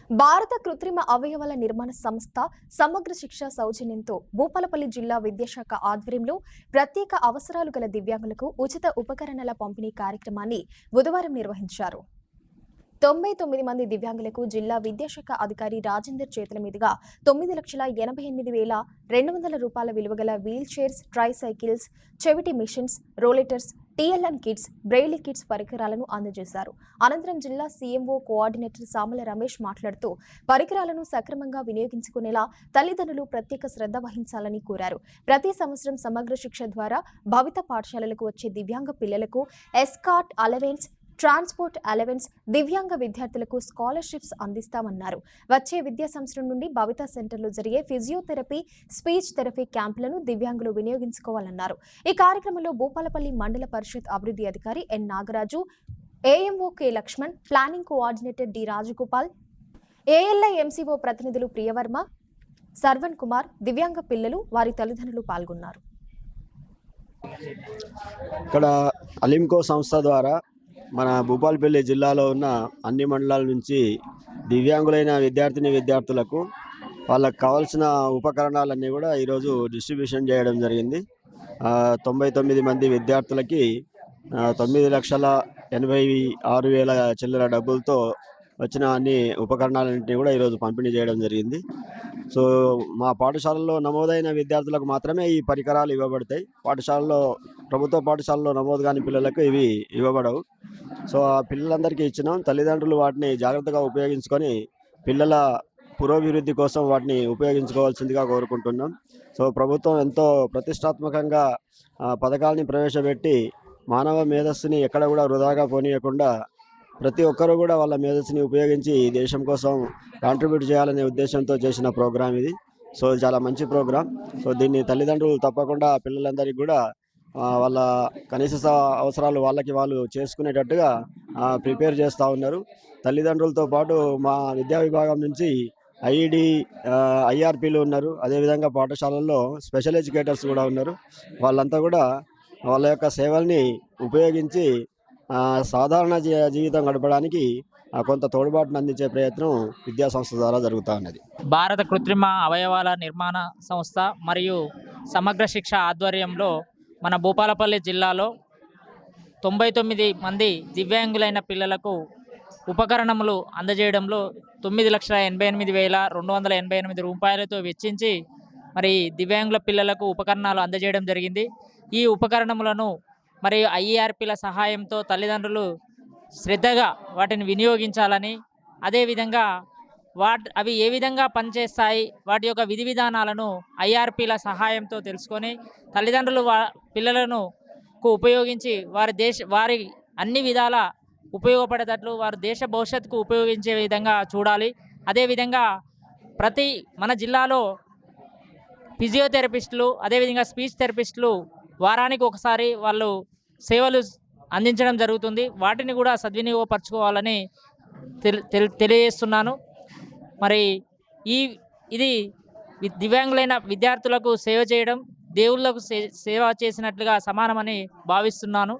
భారత కృత్రిమ అవయవాల నిర్మాణ సంస్థ సమగ్ర శిక్ష సౌజన్యంతో భూపాలపల్లి జిల్లా విద్యాశాఖ ఆధ్వర్యంలో ప్రత్యేక అవసరాలు గల దివ్యాంగులకు ఉచిత ఉపకరణాల పంపిణీ కార్యక్రమాన్ని బుధవారం నిర్వహించారు. 99 మంది దివ్యాంగులకు జిల్లా విద్యాశాఖ అధికారి రాజేందర్ చేతుల మీదుగా 9,88,200 రూపాయల విలువగల వీల్ చైర్స్, ట్రై సైకిల్స్, చెవిటి machines, rollators, TLM kits, Braille kits పరికరాలను అందజేశారు. అనంతరం జిల్లా సీఎంఓ కోఆర్డినేటర్ సామల రమేష్ మాట్లాడుతూ పరికరాలను సక్రమంగా వినియోగించుకునేలా తల్లిదండ్రులు ప్రత్యేక శ్రద్ధ వహించాలని కోరారు. ప్రతి సంవత్సరం సమగ్ర శిక్ష ద్వారా భవిత పాఠశాలలకు వచ్చే దివ్యాంగ పిల్లలకు ఎస్కార్ట్ అలవెన్స్, ట్రాన్స్పోర్ట్ అలవెన్స్, దివ్యాంగ విద్యార్థులకు స్కాలర్షిప్స్ అందిస్తామన్నారు. వచ్చే విద్యా సంవత్సరం నుండి భవిత సెంటర్లో జరిగే ఫిజియోథెరపీ, స్పీచ్ థెరపీ క్యాంపులను దివ్యాంగులు వినియోగించుకోవాలన్నారు. ఈ కార్యక్రమంలో భూపాలపల్లి మండల పరిషత్ అభివృద్ధి అధికారి N Nagaraju, AMO K Lakshman, planning coordinator D Rajagopal, ALI MCO ప్రతినిధులు ప్రియవర్మ, సర్వన్ కుమార్, దివ్యాంగ పిల్లలు, వారి తల్లిదండ్రులు పాల్గొన్నారు. ఇక్కడ అలింకో సంస్థ ద్వారా మన భూపాలపల్లి జిల్లాలో ఉన్న అన్ని మండలాల నుంచి దివ్యాంగులైన విద్యార్థులకు వాళ్ళకు కావాల్సిన ఉపకరణాలన్నీ కూడా ఈరోజు డిస్ట్రిబ్యూషన్ చేయడం జరిగింది. 99 మంది విద్యార్థులకి 9,86,000 చిల్లర డబ్బులతో వచ్చిన అన్ని ఉపకరణాలన్నింటినీ కూడా ఈరోజు పంపిణీ చేయడం జరిగింది. సో మా పాఠశాలలో నమోదైన విద్యార్థులకు మాత్రమే ఈ పరికరాలు ఇవ్వబడతాయి. ప్రభుత్వ పాఠశాలలో నమోదు కాని పిల్లలకు ఇవి ఇవ్వబడవు. సో ఆ పిల్లలందరికీ ఇచ్చినాం. తల్లిదండ్రులు వాటిని జాగ్రత్తగా ఉపయోగించుకొని పిల్లల పురోభివృద్ధి కోసం వాటిని ఉపయోగించుకోవాల్సిందిగా కోరుకుంటున్నాం. సో ప్రభుత్వం ఎంతో ప్రతిష్టాత్మకంగా పథకాలని ప్రవేశపెట్టి మానవ మేధస్సుని ఎక్కడ కూడా వృధాగా పోనీయకుండా ప్రతి ఒక్కరూ కూడా వాళ్ళ మేధస్సుని ఉపయోగించి దేశం కోసం కాంట్రిబ్యూట్ చేయాలనే ఉద్దేశంతో చేసిన ప్రోగ్రాం ఇది. సో చాలా మంచి ప్రోగ్రాం. సో దీన్ని తల్లిదండ్రులు తప్పకుండా పిల్లలందరికీ కూడా వాళ్ళ కనీస అవసరాలు వాళ్ళు చేసుకునేటట్టుగా ప్రిపేర్ చేస్తూ ఉన్నారు. తల్లిదండ్రులతో పాటు మా విద్యా విభాగం నుంచి ఐఈడి, ఐఆర్పీలు ఉన్నారు. అదేవిధంగా పాఠశాలల్లో స్పెషల్ ఎడ్యుకేటర్స్ కూడా ఉన్నారు. వాళ్ళంతా కూడా వాళ్ళ యొక్క సేవల్ని ఉపయోగించి సాధారణ జీవితం గడపడానికి కొంత తోడ్పాటును అందించే ప్రయత్నం విద్యా సంస్థ ద్వారా జరుగుతూ ఉన్నది. భారత కృత్రిమ అవయవాల నిర్మాణ సంస్థ మరియు సమగ్ర శిక్ష ఆధ్వర్యంలో మన భూపాలపల్లి జిల్లాలో 99 మంది దివ్యాంగులైన పిల్లలకు ఉపకరణములు అందజేయడంలో 9,88,288 రూపాయలతో వెచ్చించి మరి దివ్యాంగుల పిల్లలకు ఉపకరణాలు అందజేయడం జరిగింది. ఈ ఉపకరణములను మరియు ఐఈఆర్పీల సహాయంతో తల్లిదండ్రులు శ్రద్ధగా వాటిని వినియోగించాలని, అదేవిధంగా అవి ఏ విధంగా పనిచేస్తాయి, వాటి యొక్క విధి విధానాలను ఐఆర్పీల సహాయంతో తెలుసుకొని తల్లిదండ్రులు పిల్లలను ఉపయోగించి వారి అన్ని విధాల ఉపయోగపడేటట్లు వారి దేశ భవిష్యత్తుకు ఉపయోగించే విధంగా చూడాలి. అదేవిధంగా మన జిల్లాలో ఫిజియోథెరపిస్టులు, అదేవిధంగా స్పీచ్ థెరపిస్టులు వారానికి ఒకసారి వాళ్ళు సేవలు అందించడం జరుగుతుంది. వాటిని కూడా సద్వినియోగపరచుకోవాలని తెలియజేస్తున్నాను. మరి ఇది దివ్యాంగులైన విద్యార్థులకు సేవ చేయడం దేవుళ్లకు సేవ చేసినట్లుగా సమానమని భావిస్తున్నాను.